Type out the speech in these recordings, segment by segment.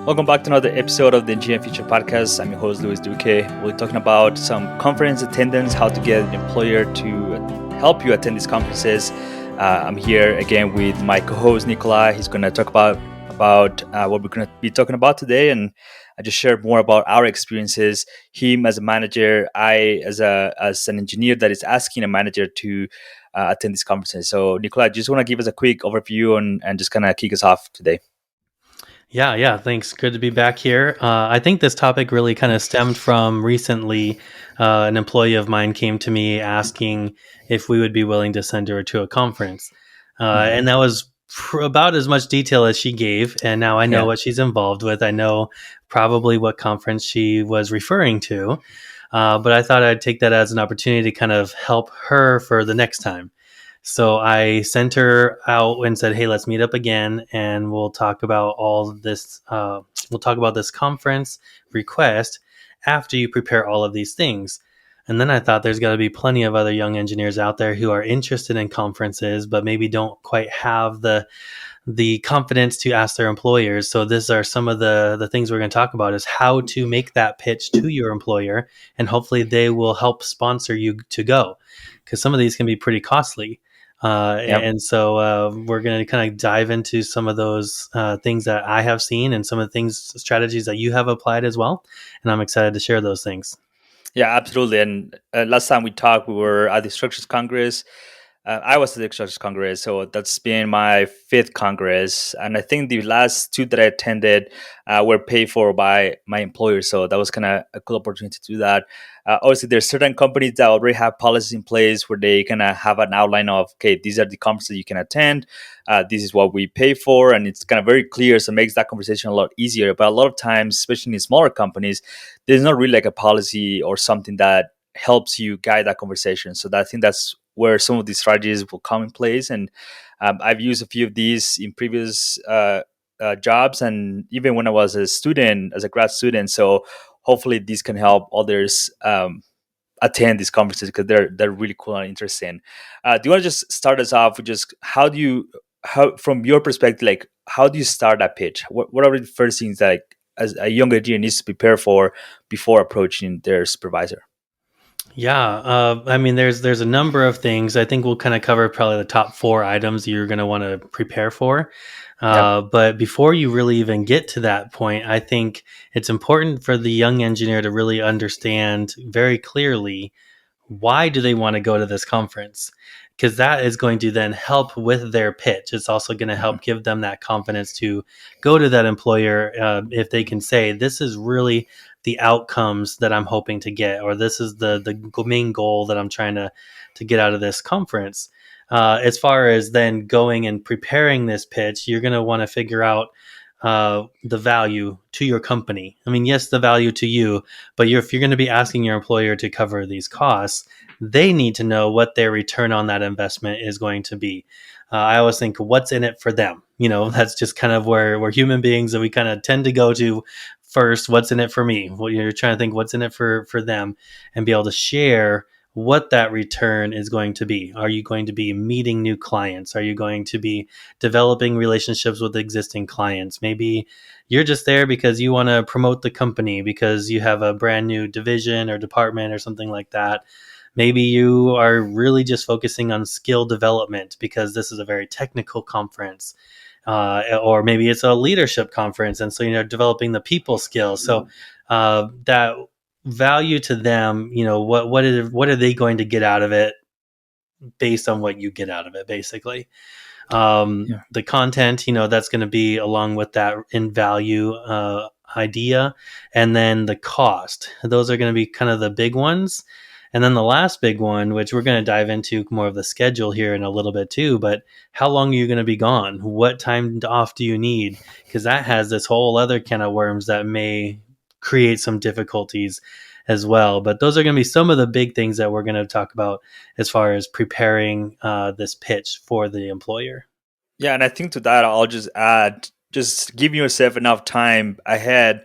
Welcome back to another episode of the Engineering Future Podcast. I'm your host, Luis Duque. We're talking about some conference attendance, how to get an employer to help you attend these conferences. I'm here again with my co-host, Nikolai. He's going to talk about what we're going to be talking about today, and I just share more about our experiences. Him as a manager, I as an engineer that is asking a manager to attend these conferences. So, Nikolai, just want to give us a quick overview and just kind of kick us off today. Yeah. Thanks. Good to be back here. I think this topic really kind of stemmed from recently. An employee of mine came to me asking if we would be willing to send her to a conference. And that was about as much detail as she gave. And now I know Yeah. what she's involved with. I know probably what conference she was referring to. But I thought I'd take that as an opportunity to kind of help her for the next time. So I sent her out and said, "Hey, let's meet up again, and we'll talk about all of this. We'll talk about this conference request after you prepare all of these things." And then I thought there's got to be plenty of other young engineers out there who are interested in conferences, but maybe don't quite have the confidence to ask their employers. So these are some of the things we're going to talk about: is how to make that pitch to your employer, and hopefully they will help sponsor you to go, because some of these can be pretty costly. Yep. And so we're going to kind of dive into some of those things that I have seen and some of the strategies that you have applied as well. And I'm excited to share those things. Yeah, absolutely. And last time we talked, we were at the Structures Congress. I was at the Structures Congress, so that's been my fifth Congress. And I think the last two that I attended were paid for by my employer. So that was kind of a cool opportunity to do that. Obviously, there's certain companies that already have policies in place where they kind of have an outline of, okay, these are the conferences you can attend. This is what we pay for. And it's kind of very clear. So it makes that conversation a lot easier. But a lot of times, especially in smaller companies, there's not really like a policy or something that helps you guide that conversation. So I think that's where some of these strategies will come in place. And I've used a few of these in previous jobs, and even when I was a student, as a grad student. So hopefully these can help others attend these conferences because they're really cool and interesting. Do you want to just start us off with just how from your perspective, like how do you start that pitch? What are the first things that as a young engineer needs to prepare for before approaching their supervisor? Yeah, I mean, there's a number of things. I think we'll kind of cover probably the top four items you're going to want to prepare for. Yep. But before you really even get to that point, I think it's important for the young engineer to really understand very clearly why do they want to go to this conference, because that is going to then help with their pitch. It's also going to Mhm. help give them that confidence to go to that employer, if they can say, this is really the outcomes that I'm hoping to get, or this is the main goal that I'm trying to get out of this conference. As far as then going and preparing this pitch, you're going to want to figure out the value to your company. I mean, yes, the value to you, but if you're going to be asking your employer to cover these costs, they need to know what their return on that investment is going to be. I always think, what's in it for them? That's just kind of where we're human beings, that we kind of tend to go to first. What's in it for me? Well, you're trying to think what's in it for them, and be able to share what that return is going to be. Are you going to be meeting new clients? Are you going to be developing relationships with existing clients? Maybe you're just there because you want to promote the company because you have a brand new division or department or something like that. Maybe you are really just focusing on skill development because this is a very technical conference. Or maybe it's a leadership conference, and so you're developing the people skills. So that value to them, what are they going to get out of it based on what you get out of it, basically. Yeah. The content, that's going to be along with that in value idea. And then the cost, those are going to be kind of the big ones. And then the last big one, which we're going to dive into more of the schedule here in a little bit too, but how long are you going to be gone? What time off do you need? Because that has this whole other can of worms that may create some difficulties as well. But those are going to be some of the big things that we're going to talk about as far as preparing this pitch for the employer. Yeah, and I think to that I'll just add, just give yourself enough time ahead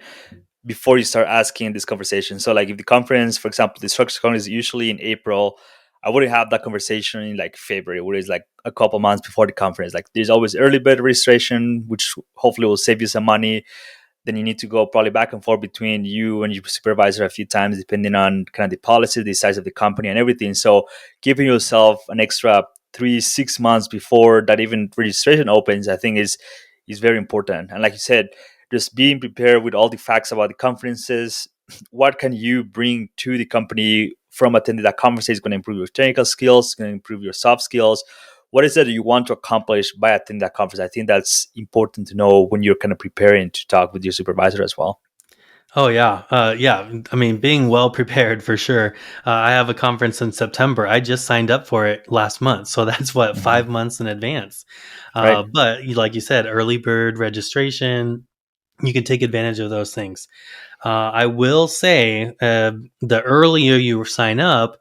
before you start asking this conversation. So like if the conference, for example, the structure conference is usually in April, I wouldn't have that conversation in like February, where it's like a couple months before the conference. Like there's always early bird registration, which hopefully will save you some money. then you need to go probably back and forth between you and your supervisor a few times, depending on kind of the policy, the size of the company, and everything. So giving yourself an extra 3 6 months before that even registration opens, I think is very important. And like you said, just being prepared with all the facts about the conferences. What can you bring to the company from attending that conference? Is going to improve your technical skills, going to improve your soft skills. What is it that you want to accomplish by attending that conference? I think that's important to know when you're kind of preparing to talk with your supervisor as well. Oh yeah, yeah. I mean, being well prepared for sure. I have a conference in September. I just signed up for it last month, so that's what Hmm. 5 months in advance. Right. But like you said, early bird registration, you can take advantage of those things. I will say, the earlier you sign up,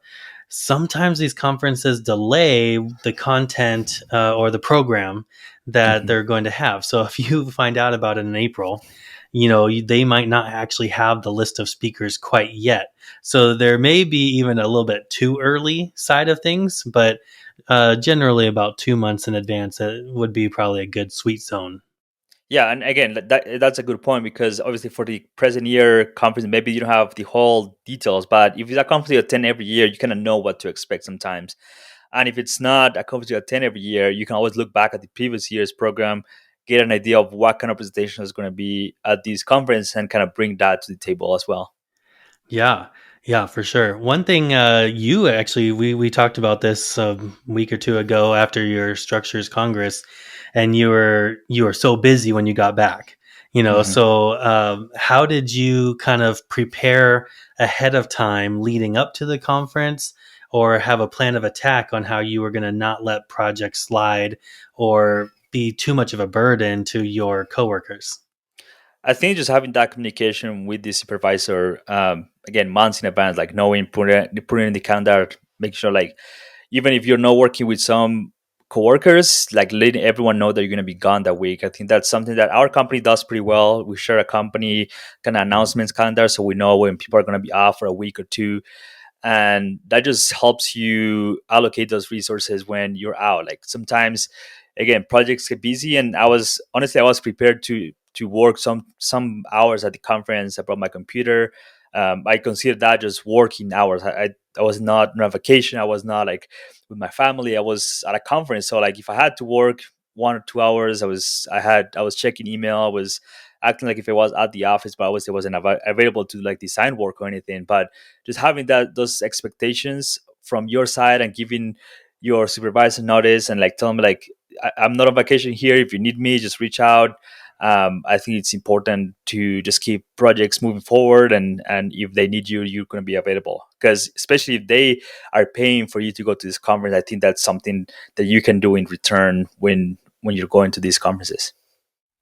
sometimes these conferences delay the content or the program that Hmm. they're going to have. So if you find out about it in April, they might not actually have the list of speakers quite yet. So there may be even a little bit too early side of things, but generally about 2 months in advance would be probably a good sweet zone. Yeah, and again, that's a good point because obviously for the present year conference, maybe you don't have the whole details, but if it's a conference you attend every year, you kind of know what to expect sometimes. And if it's not a conference you attend every year, you can always look back at the previous year's program, get an idea of what kind of presentation is going to be at this conference, and kind of bring that to the table as well. Yeah, yeah, for sure. One thing you actually we talked about this a week or two ago after your structures congress, and you were so busy when you got back. Mhm. So how did you kind of prepare ahead of time leading up to the conference, or have a plan of attack on how you were going to not let projects slide or be too much of a burden to your coworkers? I think just having that communication with the supervisor, again, months in advance, like knowing, put it in the calendar, make sure, like, even if you're not working with some coworkers, like letting everyone know that you're going to be gone that week. I think that's something that our company does pretty well. We share a company kind of announcements calendar, so we know when people are going to be off for a week or two, and that just helps you allocate those resources when you're out. Like sometimes, again, projects get busy, and I was prepared to work some hours at the conference. I brought my computer. I consider that just working hours. I was not on vacation. I was not like with my family. I was at a conference, so like if I had to work 1 or 2 hours, I was checking email. I was acting like if I was at the office, but obviously wasn't available to like design work or anything. But just having those expectations from your side and giving your supervisor notice and like tell them like I'm not on vacation here. If you need me, just reach out. I think it's important to just keep projects moving forward, and if they need you, you're going to be available. Because especially if they are paying for you to go to this conference, I think that's something that you can do in return when you're going to these conferences.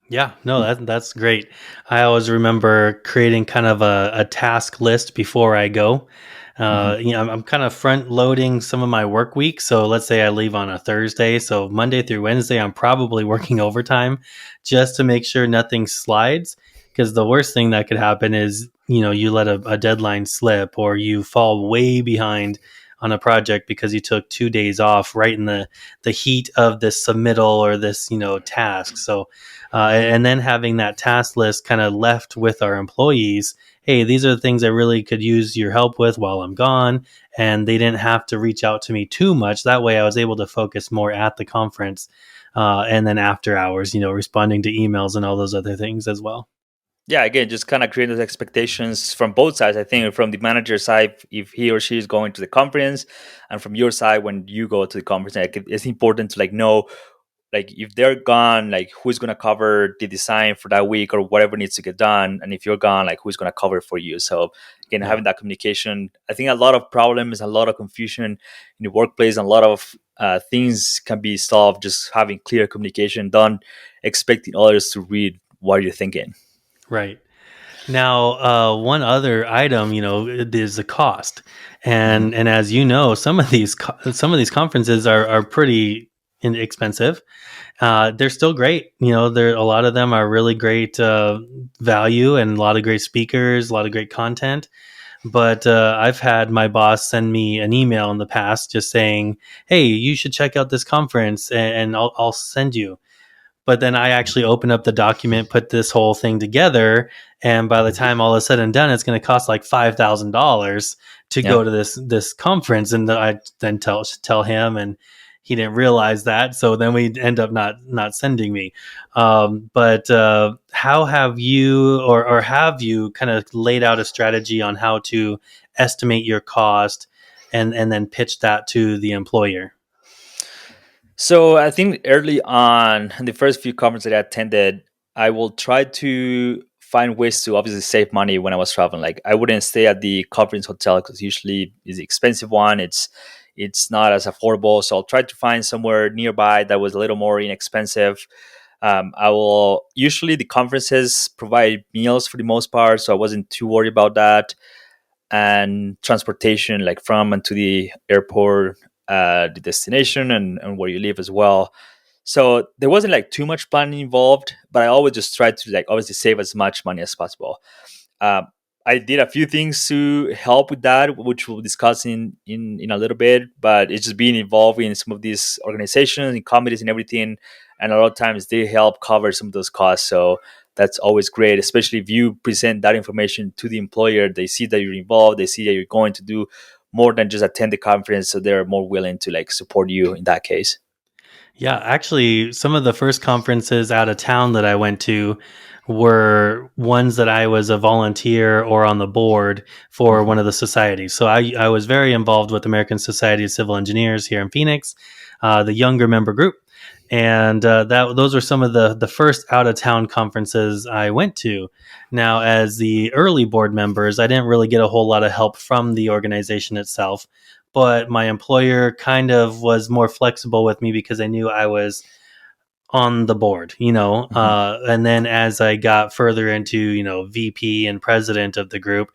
Yeah, no, that's great. I always remember creating kind of a task list before I go. Hmm. I'm kind of front loading some of my work week. So let's say I leave on a Thursday. So Monday through Wednesday, I'm probably working overtime just to make sure nothing slides. Because the worst thing that could happen is, you let a deadline slip, or you fall way behind on a project because you took 2 days off right in the heat of this submittal or this, task. So and then having that task list kind of left with our employees. Hey, these are the things I really could use your help with while I'm gone. And they didn't have to reach out to me too much. That way I was able to focus more at the conference, and then after hours, responding to emails and all those other things as well. Yeah, again, just kind of create those expectations from both sides. I think from the manager side, if he or she is going to the conference, and from your side when you go to the conference, like it's important to like know, like if they're gone, like who's going to cover the design for that week or whatever needs to get done, and if you're gone, like who's going to cover for you. So again, Yeah. having that communication, I think a lot of problems, a lot of confusion in the workplace, and a lot of things can be solved just having clear communication, done expecting others to read what you're thinking. Right. Now, one other item, is the cost, Mhm. and as you know, some of these conferences are pretty inexpensive. They're still great. There a lot of them are really great value, and a lot of great speakers, a lot of great content. But I've had my boss send me an email in the past just saying, "Hey, you should check out this conference, and I'll send you." But then I actually open up the document, put this whole thing together, and by the time all is said and done, it's going to cost like $5,000 to Yeah. go to this conference. And I then tell him, and he didn't realize that, so then we end up not sending me. But how have you, or have you kind of laid out a strategy on how to estimate your cost and then pitch that to the employer? So I think early on, in the first few conferences that I attended, I will try to find ways to obviously save money when I was traveling. Like I wouldn't stay at the conference hotel because usually it's the expensive one. It's not as affordable. So I'll try to find somewhere nearby that was a little more inexpensive. I will usually the conferences provide meals for the most part, so I wasn't too worried about that, and transportation like from and to the airport, the destination, and where you live as well. So there wasn't like too much planning involved, but I always just tried to like obviously save as much money as possible. um, I did a few things to help with that, which we'll discuss in a little bit. But it's just being involved in some of these organizations and committees and everything, and a lot of times they help cover some of those costs. So that's always great, especially if you present that information to the employer. They see that you're involved. They see that you're going to do more than just attend the conference, so they're more willing to like support you in that case. Yeah, actually, some of the first conferences out of town that I went to were ones that I was a volunteer or on the board for Mhm. one of the societies. So I was very involved with American Society of Civil Engineers here in Phoenix, the younger member group. And those were some of the first out of town conferences I went to. Now, as the early board members, I didn't really get a whole lot of help from the organization itself, but my employer kind of was more flexible with me because they knew I was on the board, Mhm. and then as I got further into, VP and president of the group,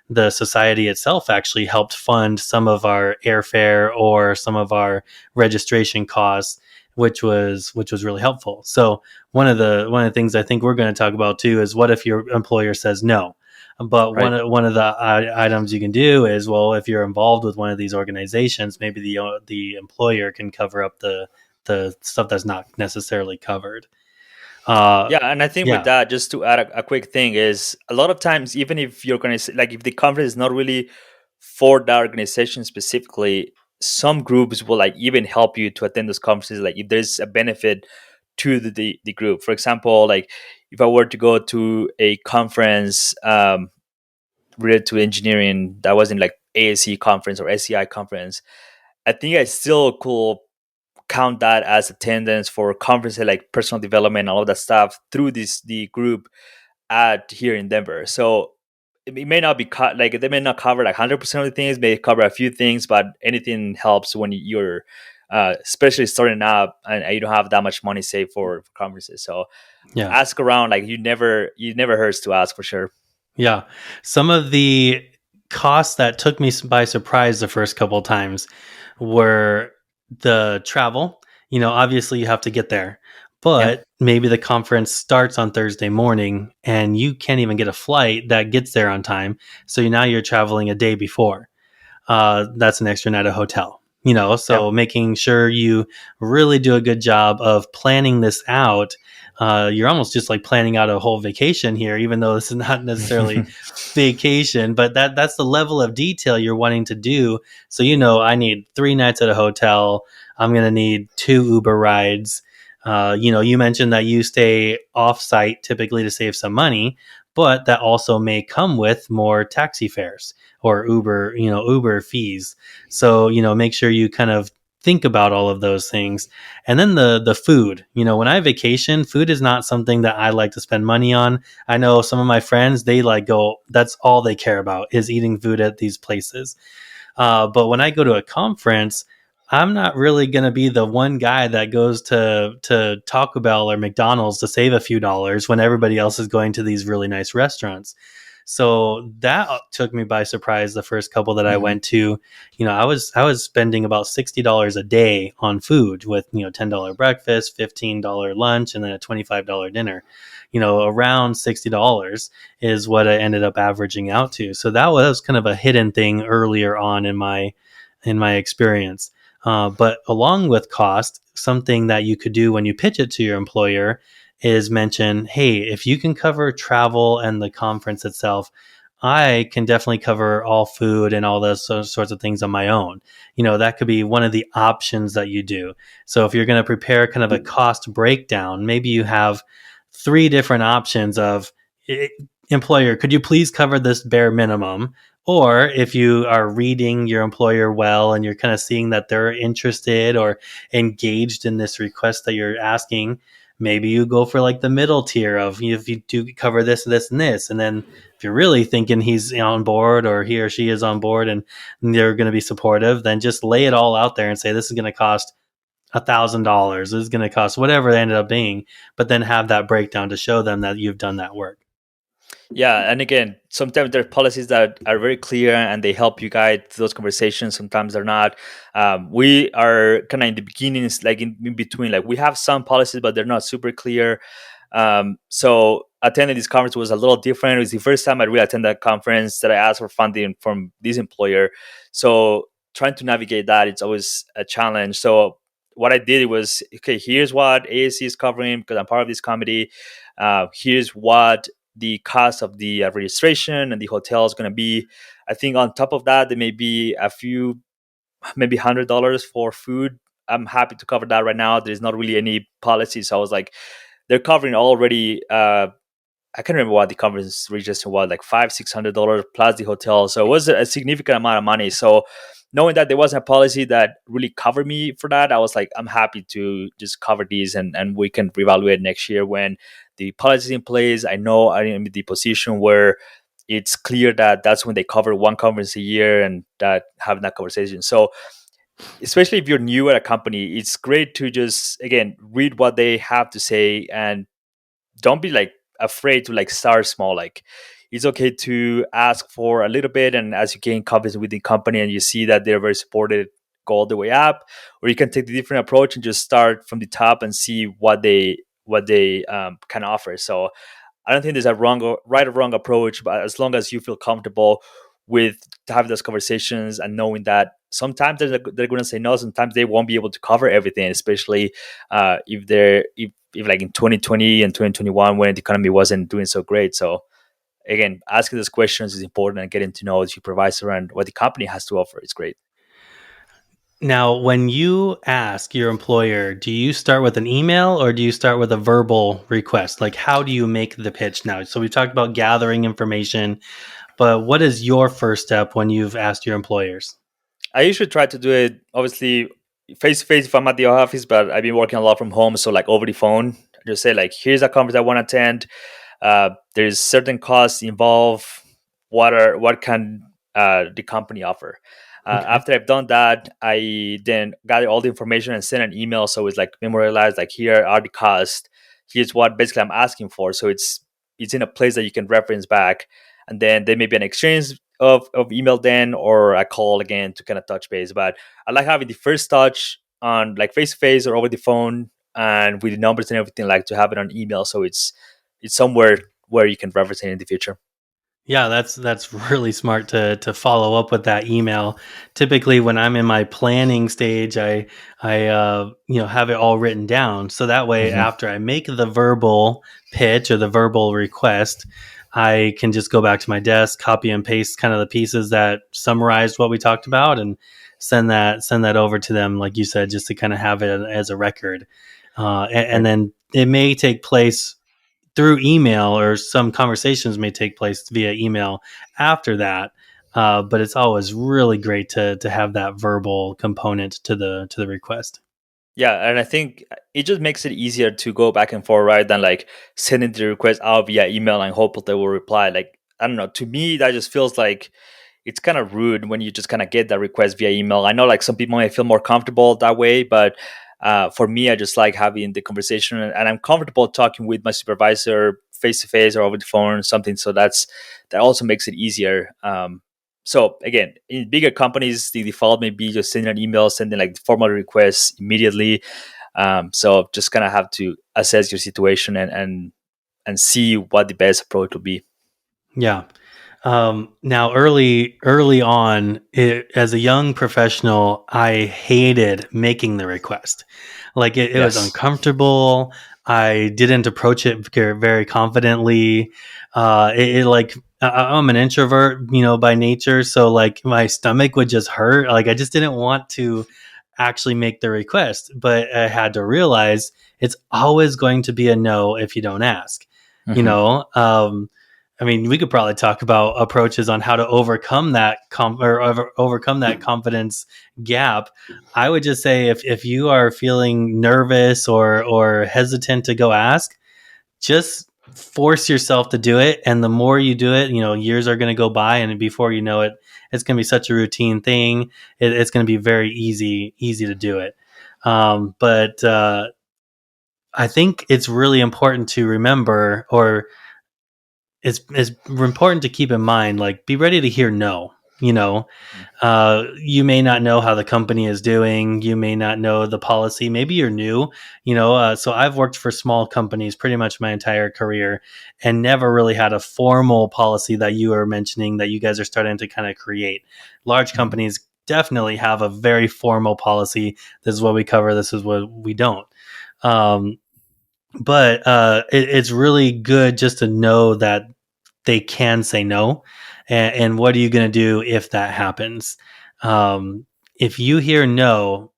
the society itself actually helped fund some of our airfare or some of our registration costs, which was really helpful. So one of the things I think we're going to talk about too is, what if your employer says no? But one Right. of one of the items you can do is, well, if you're involved with one of these organizations, maybe the employer can cover up the stuff that's not necessarily covered. Uh, Yeah, and I think with yeah, that, just to add a quick thing, is a lot of times, even if you're going to like, if the conference is not really for that organization specifically, some groups will like even help you to attend those conferences. Like if there's a benefit to the group, for example, like if I were to go to a conference related to engineering that wasn't like ASE conference or SEI conference, I think I still could count that as attendance for conferences like personal development and all of that stuff through the group at here in Denver. So it may not be like they may not cover like 100% of the things, may cover a few things, but anything helps when you're especially starting up and you don't have that much money saved for conferences. So yeah. ask around. Like you never hurts to ask for sure. Yeah. Some of the costs that took me by surprise the first couple of times were the travel. Obviously you have to get there, Yeah. but maybe the conference starts on Thursday morning and you can't even get a flight that gets there on time. So now you're traveling a day before. That's an extra night of hotel. Yeah. So making sure you really do a good job of planning this out. You're almost just like planning out a whole vacation here, even though this is not necessarily vacation, but that's the level of detail you're wanting to do. So, I need 3 nights at a hotel. I'm going to need 2 Uber rides. You mentioned that you stay off site typically to save some money, but that also may come with more taxi fares or Uber fees. So, make sure you kind of think about all of those things. And then the food. When I vacation, food is not something that I like to spend money on. I know some of my friends, they like go, that's all they care about is eating food at these places. But when I go to a conference, I'm not really going to be the one guy that goes to Taco Bell or McDonald's to save a few dollars when everybody else is going to these really nice restaurants. So that took me by surprise the first couple that I Mhm. went to. I was spending about $60 a day on food with, $10 breakfast, $15 lunch, and then a $25 dinner. Around $60 is what I ended up averaging out to. So that was kind of a hidden thing earlier on in my experience. But along with cost, something that you could do when you pitch it to your employer is mention, hey, if you can cover travel and the conference itself, I can definitely cover all food and all those sorts of things on my own. That could be one of the options that you do. So if you're going to prepare kind of a cost breakdown, maybe you have three different options of eh, employer, could you please cover this bare minimum? Or if you are reading your employer well and you're kind of seeing that they're interested or engaged in this request that you're asking, maybe you go for like the middle tier of, if you do cover this, this, and this. And then if you're really thinking he's on board or he or she is on board and they're going to be supportive, then just lay it all out there and say, this is going to cost $1,000. This is going to cost whatever it ended up being, but then have that breakdown to show them that you've done that work. Yeah, and again, sometimes there are policies that are very clear and they help you guide those conversations. Sometimes they're not. We are kind of in the beginnings, like in between. Like we have some policies, but they're not super clear. So attending this conference was a little different. It was the first time I really attended a conference that I asked for funding from this employer. So trying to navigate that, it's always a challenge. So what I did was, okay, here's what ASC is covering because I'm part of this committee. Here's what the cost of the registration and the hotel is going to be. I think on top of that, there may be a few, maybe $100 for food. I'm happy to cover that right now. There's not really any policy, so I was like, they're covering already. I can't remember what the conference registration was, like $500-$600 plus the hotel. So it was a significant amount of money. So knowing that there wasn't a policy that really covered me for that, I was like, I'm happy to just cover these and we can reevaluate next year when the policy is in place. I know I'm in the position where it's clear that that's when they cover one conference a year and that having that conversation. So especially if you're new at a company, it's great to just again read what they have to say and don't be like afraid to like start small. Like it's okay to ask for a little bit, and as you gain confidence with the company and you see that they're very supported, go all the way up. Or you can take the different approach and just start from the top and see what they can offer. So I don't think there's a wrong or right or wrong approach, but as long as you feel comfortable with having those conversations and knowing that sometimes they're going to say no, sometimes they won't be able to cover everything, especially if like in 2020 and 2021 when the economy wasn't doing so great. So again, asking those questions is important and getting to know the supervisor and what the company has to offer is great. Now, when you ask your employer, do you start with an email or do you start with a verbal request? Like, how do you make the pitch now? So, we talked about gathering information, but what is your first step when you've asked your employers? I usually try to do it obviously face to face if I'm at the office, but I've been working a lot from home, so like over the phone. I just say like, here's a conference I want to attend. There's certain costs involved. What can the company offer? Okay. After I've done that, I then gather all the information and send an email. So it's like memorialized. Like here are the costs. Here's what basically I'm asking for. So it's in a place that you can reference back, and then there may be an exchange of email then or a call again to kind of touch base. But I like having the first touch on like face to face or over the phone and with the numbers and everything, like to have it on email. So it's somewhere where you can reference it in the future. Yeah, that's really smart to follow up with that email. Typically, when I'm in my planning stage, I have it all written down, so that way, Hmm. after I make the verbal pitch or the verbal request, I can just go back to my desk, copy and paste kind of the pieces that summarized what we talked about, and send that over to them, like you said, just to kind of have it as a record, and Right. then it may take place through email, or some conversations may take place via email after that. But it's always really great to have that verbal component to the request. Yeah, and I think it just makes it easier to go back and forth rather than like sending the request out via email and hope that they will reply. Like I don't know, to me that just feels like it's kind of rude when you just kind of get that request via email. I know like some people may feel more comfortable that way, but for me, I just like having the conversation and I'm comfortable talking with my supervisor face to face or over the phone or something. So that also makes it easier. So again, in bigger companies, the default may be just sending an email, sending like formal requests immediately. So just kind of have to assess your situation and see what the best approach will be. Yeah. Now, early on, as a young professional, I hated making the request. Like it was Yes. uncomfortable. I didn't approach it very confidently. I'm an introvert, by nature, so like my stomach would just hurt. Like I just didn't want to actually make the request, but I had to realize it's always going to be a no if you don't ask. You Hmm. know. I mean, we could probably talk about approaches on how to overcome that overcome that confidence gap. I would just say if you are feeling nervous or hesitant to go ask, just force yourself to do it. And the more you do it, years are going to go by, and before you know it, it's going to be such a routine thing. It's going to be very easy to do it. But I think it's really important to remember, or it's important to keep in mind, like be ready to hear no. You may not know how the company is doing. You may not know the policy. Maybe you're new. So I've worked for small companies pretty much my entire career, and never really had a formal policy that you are mentioning that you guys are starting to kind of create. Large Hmm. companies definitely have a very formal policy. This is what we cover. This is what we don't. Um, but it's really good just to know that they can say no. And what are you going to do if that happens? Um, if you hear no,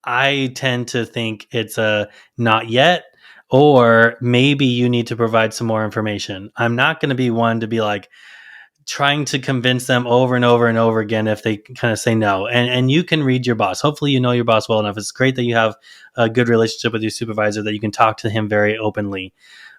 I tend to think it's a not yet, or maybe you need to provide some more information. I'm not going to be one to be like trying to convince them over and over and over again if they kind of say no. And you can read your boss. Hopefully you know your boss well enough. It's great that you have a good relationship with your supervisor, that you can talk to him very openly.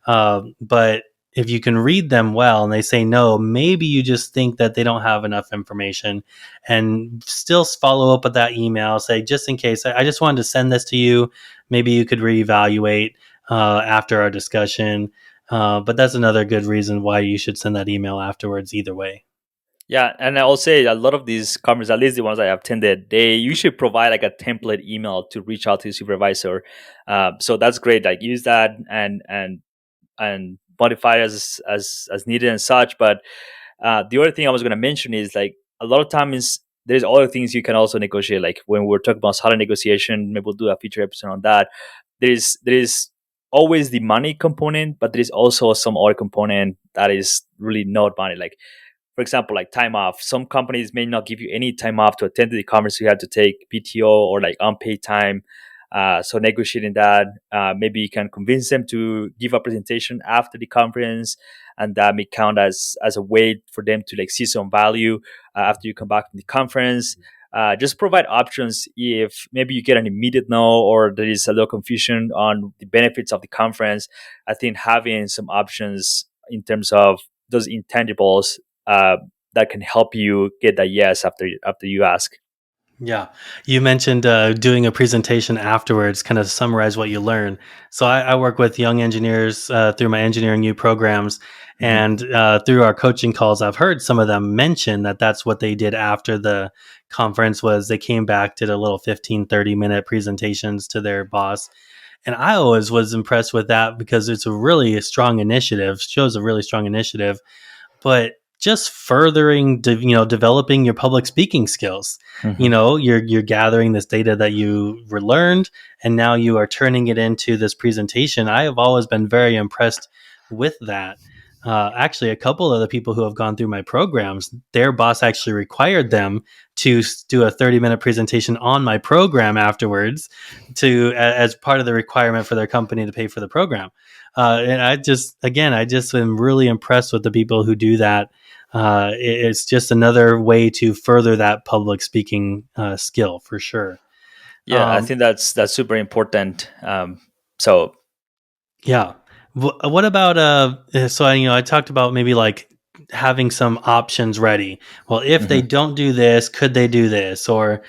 But if you can read them well and they say no, maybe you just think that they don't have enough information, and still follow up with that email. Say, just in case, I just wanted to send this to you. Maybe you could reevaluate after our discussion. But that's another good reason why you should send that email afterwards, either way. Yeah, and I'll say a lot of these conferences, at least the ones I have attended, they usually provide like a template email to reach out to the supervisor. So that's great. Like use that and modify as needed and such. But the other thing I was going to mention is like a lot of times there's other things you can also negotiate. Like when we're talking about salary negotiation, maybe we'll do a future episode on that. There is always the money component, but there is also some other component that is really not money. Like for example, like time off. Some companies may not give you any time off to attend to the conference. You have to take PTO or like unpaid time. So negotiating that, maybe you can convince them to give a presentation after the conference, and that may count as a way for them to like see some value after you come back from the conference. Just provide options if maybe you get an immediate no or there is a little confusion on the benefits of the conference. I think having some options in terms of those intangibles uh, that can help you get that yes after you ask. Yeah. You mentioned doing a presentation afterwards, kind of summarize what you learn. So I work with young engineers through my Engineering U programs. Hmm. And through our coaching calls, I've heard some of them mention that that's what they did after the conference. Was they came back, did a little 15-30 minute presentations to their boss. And I always was impressed with that because it's a really strong initiative, shows a really strong initiative, but just furthering developing your public speaking skills. Hmm. You're gathering this data that you were learned, and now you are turning it into this presentation. I have always been very impressed with that. Actually, a couple of the people who have gone through my programs, their boss actually required them to do a 30-minute presentation on my program afterwards, as part of the requirement for their company to pay for the program. And I just am really impressed with the people who do that. It's just another way to further that public speaking skill, for sure. Yeah, I Um, think that's super important. So. Yeah. What about so I talked about maybe like having some options ready. Well, if they Mhm. don't do this, could they do this? Or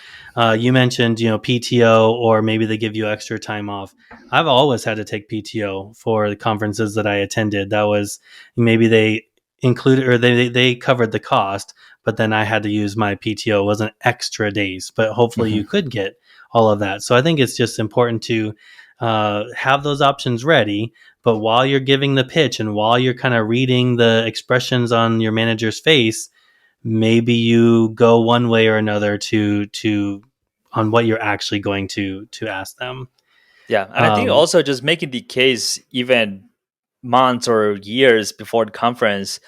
you mentioned, PTO, or maybe they give you extra time off. I've always had to take PTO for the conferences that I attended. That was, maybe they included, or they covered the cost, but then I had to use my PTO. It wasn't extra days, but hopefully you Mhm. could get all of that. So I think it's just important to have those options ready, But while you're giving the pitch and while you're kind of reading the expressions on your manager's face, maybe you go one way or another to on what you're actually going to ask them. Yeah, and I think Um, also just making the case even months or years before the conference.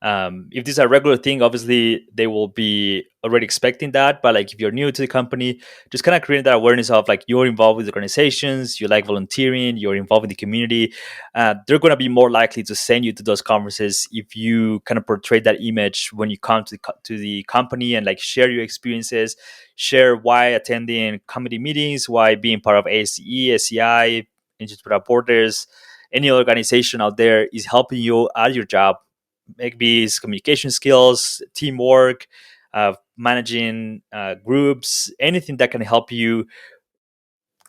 If this is a regular thing, obviously they will be already expecting that. But like if you're new to the company, just kind of creating that awareness of like you're involved with organizations, you like volunteering, you're involved in the community. They're going to be more likely to send you to those conferences if you kind of portray that image when you come to to the company and like share your experiences, share why attending committee meetings, why being part of ASE, SCI, Institute Without Borders, any organization out there is helping you at your job. Maybe it's communication skills, teamwork, managing groups, anything that can help you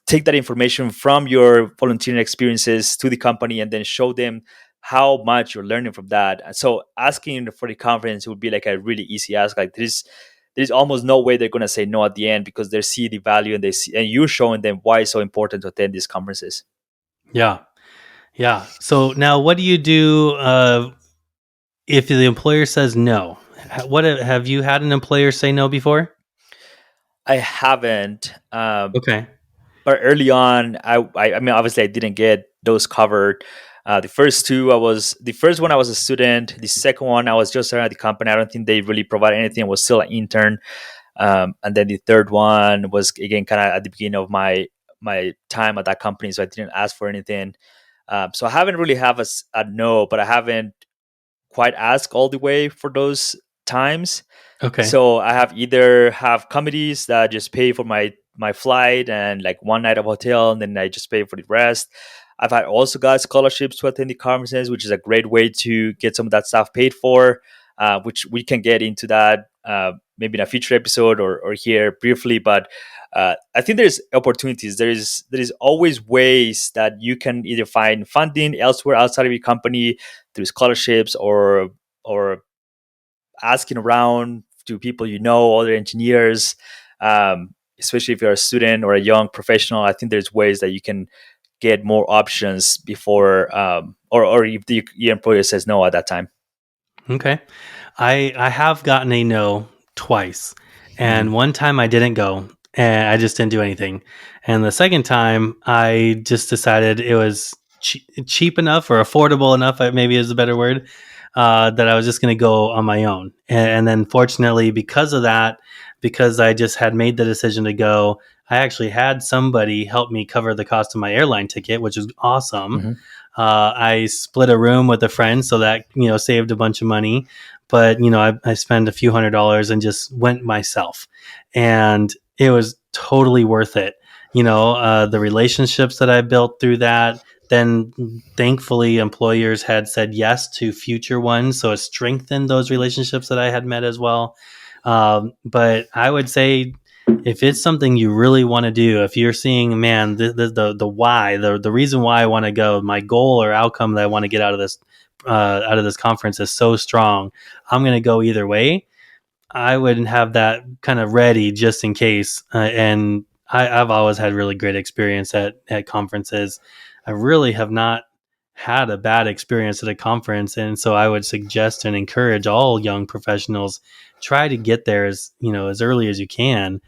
take that information from your volunteering experiences to the company and then show them how much you're learning from that. So asking for the conference would be like a really easy ask. Like there's almost no way they're gonna say no at the end because they see the value and they see and you're showing them why it's so important to attend these conferences. yeah, yeah. So now, what do you do if the employer says no? What have you had an employer say no before? I haven't. Okay, But early on, I mean, obviously, I didn't get those covered. The first two, the first one, I was a student. The second one, I was just starting at the company. I don't think they really provided anything. I was still an intern. And then the third one was again kind of at the beginning of my time at that company, so I didn't ask for anything. So I haven't really have a no, but I haven't quite asked all the way for those times. okay, So I have either have committees that just pay for my flight and like one night of hotel, and then I just pay for the rest. I've had also got scholarships to attend the conferences, which is a great way to get some of that stuff paid for. Which we can get into that maybe in a future episode or here briefly. But I think there's opportunities. There is always ways that you can either find funding elsewhere outside of your company through scholarships or asking around to people you know, other engineers, especially if you're a student or a young professional. I think there's ways that you can get more options before, or if your employer says no at that time. okay. I have gotten a no twice, and Hmm. one time I didn't go, and I just didn't do anything. And the second time, I just decided it was cheap enough or affordable enough, maybe is a better word, that I was just going to go on my own. And then, fortunately, because of that, because I just had made the decision to go, I actually had somebody help me cover the cost of my airline ticket, which is awesome. Hmm. I split a room with a friend, so that saved a bunch of money. But I spent a few $100s and just went myself, and it was totally worth it. The relationships that I built through that. Then, thankfully, employers had said yes to future ones, so it strengthened those relationships that I had met as well. But I would say if it's something you really want to do, if you're seeing, man, the why, the reason why I want to go, my goal or outcome that I want to get out of this conference is so strong, I'm going to go either way. I would have that kind of ready just in case. And I've always had really great experience at conferences. I really have not had a bad experience at a conference, and so I would suggest and encourage all young professionals try to get there as early as you can,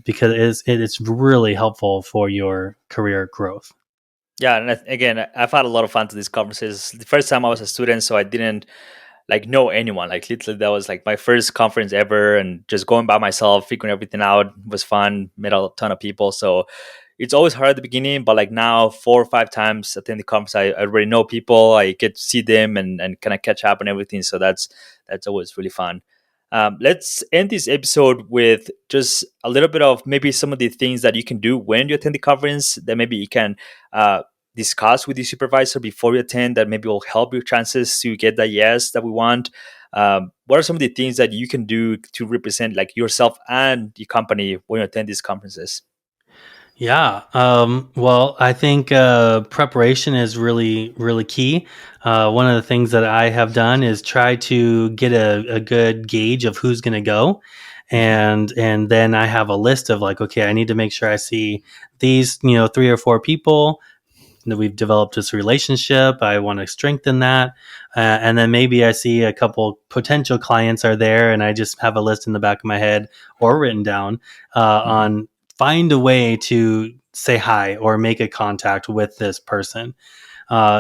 because it's really helpful for your career growth. Yeah, and again, I've had a lot of fun to these conferences. The first time I was a student, so I didn't like know anyone. Like literally, that was like my first conference ever, and just going by myself, figuring everything out was fun. Met a ton of people, so it's always hard at the beginning. But like now, 4 or 5 times attend the conference, I already know people. I get to see them and kind of catch up and everything. So that's always really fun. Let's end this episode with just a little bit of maybe some of the things that you can do when you attend the conference that maybe you can uh, discuss with your supervisor before you attend that maybe will help your chances to get that yes that we want. What are some of the things that you can do to represent like yourself and the company when you attend these conferences? Yeah. Well, I think preparation is really, really key. One of the things that I have done is try to get a good gauge of who's going to go. Mhm. And then I have a list of like, okay, I need to make sure I see these, 3 or 4 people. that we've developed this relationship. I want to strengthen that. And then maybe I see a couple potential clients are there, and I just have a list in the back of my head or written down Mhm. on find a way to say hi or make a contact with this person.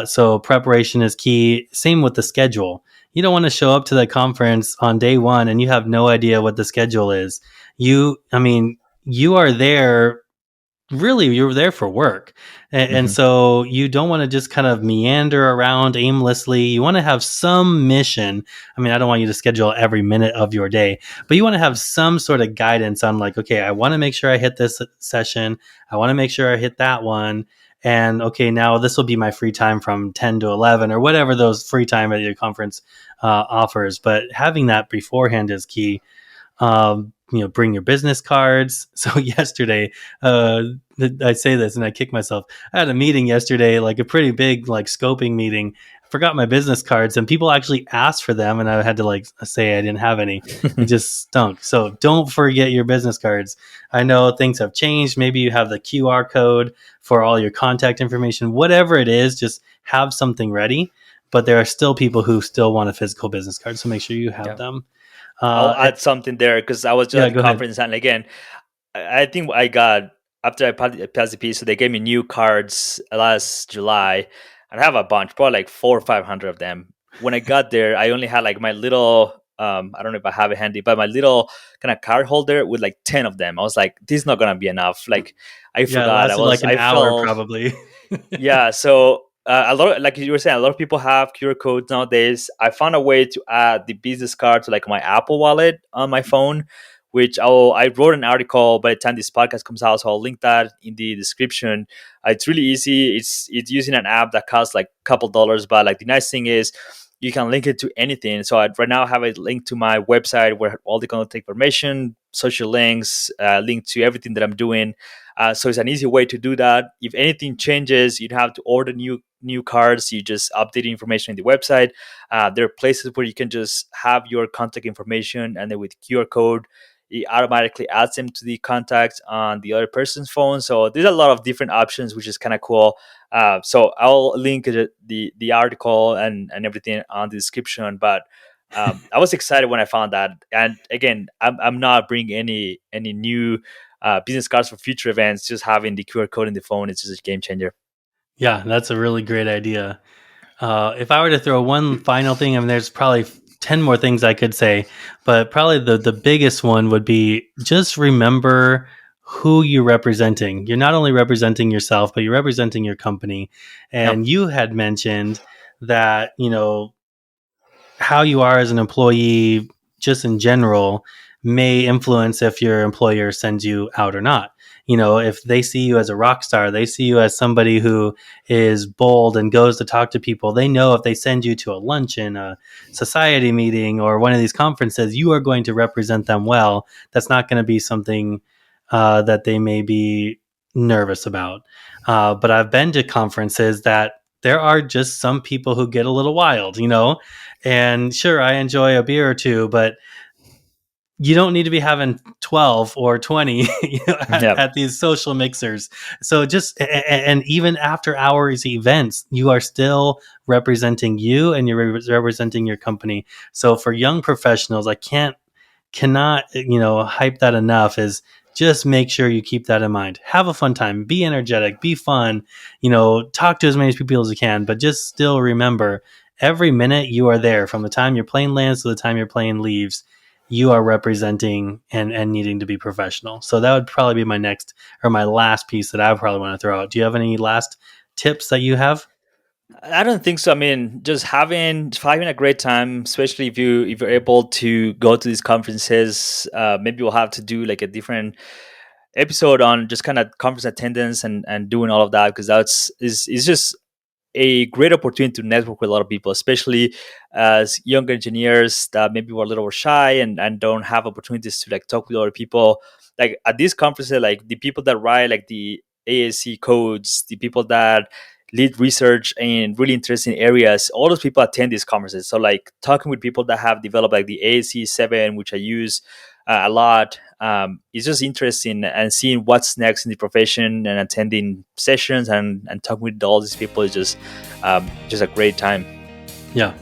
So preparation is key. Same with the schedule. You don't want to show up to the conference on day one and you have no idea what the schedule is. I mean, you are there really you're there for work, and Mhm. so you don't want to just kind of meander around aimlessly. You want to have some mission. I mean, I don't want you to schedule every minute of your day, but you want to have some sort of guidance on, like, okay, I want to make sure I hit this session, I want to make sure I hit that one, and okay, now this will be my free time from 10 to 11 or whatever those free time at your conference offers. But having that beforehand is key. Bring your business cards. So yesterday, I say this and I kick myself. I had a meeting yesterday, like a pretty big, like scoping meeting. I forgot my business cards, and people actually asked for them, and I had to like say I didn't have any. It just stunk. So don't forget your business cards. I know things have changed. Maybe you have the QR code for all your contact information. Whatever it is, just have something ready. But there are still people who still want a physical business card, so make sure you have Yeah. them. I'll Uh, add something there because I was just yeah, at the go ahead. conference, and again, I think I got after passed the piece, so they gave me new cards last July, and I have a bunch, probably like 400 or 500 of them. When I got there, I only had like my little, I don't know if I have it handy, but my little kind of card holder with like 10 of them. I was like, this is not gonna be enough. Like, I Yeah, it forgot. lasted like an I hour felt probably. yeah, so a lot of, like you were saying, a lot of people have QR codes nowadays. I found a way to add the business card to like my Apple Wallet on my phone, which I wrote an article by the time this podcast comes out, so I'll link that in the description. It's really easy. It's using an app that costs like a couple dollars, but like the nice thing is you can link it to anything. So I right now have a link to my website where all the contact information, social links, link to everything that I'm doing. So it's an easy way to do that. If anything changes, you'd have to order new cards. You just update the information in the website. There are places where you can just have your contact information, and then with QR code, it automatically adds them to the contacts on the other person's phone. So there's a lot of different options, which is kind of cool. So I'll link the article and everything on the description. But I was excited when I found that. And again, I'm not bringing any new business cards for future events. Just having the QR code in the phone is just a game changer. Yeah, that's a really great idea. If I were to throw one final thing, I mean, there's probably 10 more things I could say, but probably the biggest one would be just remember who you're representing. You're not only representing yourself, but you're representing your company. Yep. And you had mentioned that, how you are as an employee, just in general, may influence if your employer sends you out or not. If they see you as a rock star, they see you as somebody who is bold and goes to talk to people. They know if they send you to a luncheon, a society meeting, or one of these conferences, you are going to represent them well. That's not going to be something that they may be nervous about. But I've been to conferences that there are just some people who get a little wild. And sure, I enjoy a beer or two, but you don't need to be having 12 or 20 Yep. at these social mixers. So and even after hours events, you are still representing you and you're representing your company. So for young professionals, I cannot hype that enough. Is just make sure you keep that in mind. Have a fun time, be energetic, be fun, talk to as many people as you can, but just still remember every minute you are there, from the time your plane lands to the time your plane leaves, you are representing and needing to be professional. So that would probably be my next or my last piece that I would probably want to throw out. Do you have any last tips that you have? I don't think so. I mean, just having a great time, especially if you're able to go to these conferences. Maybe we'll have to do like a different episode on just kind of conference attendance and doing all of that, because is just a great opportunity to network with a lot of people, especially as young engineers that maybe were a little more shy and don't have opportunities to like talk with other people. Like at these conferences, like the people that write like the ASC codes, the people that lead research in really interesting areas, all those people attend these conferences. So like talking with people that have developed like the ASC 7, which I use, a lot. It's just interesting and seeing what's next in the profession and attending sessions and talking with all these people is just a great time. Yeah.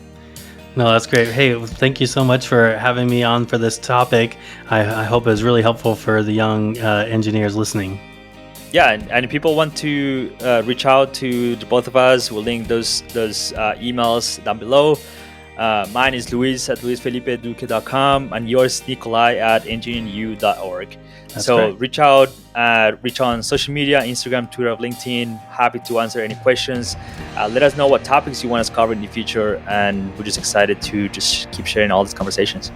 No, that's great. Hey, thank you so much for having me on for this topic. I hope it was really helpful for the young engineers listening. Yeah, and if people want to reach out to the both of us, we'll link those emails down below. Mine is Luis at luisfelipeduque.com and yours Nikolai at engineeringu.org. That's So great. reach on social media, Instagram, Twitter, LinkedIn. Happy to answer any questions. Let us know what topics you want us covered in the future, and we're just excited to just keep sharing all these conversations.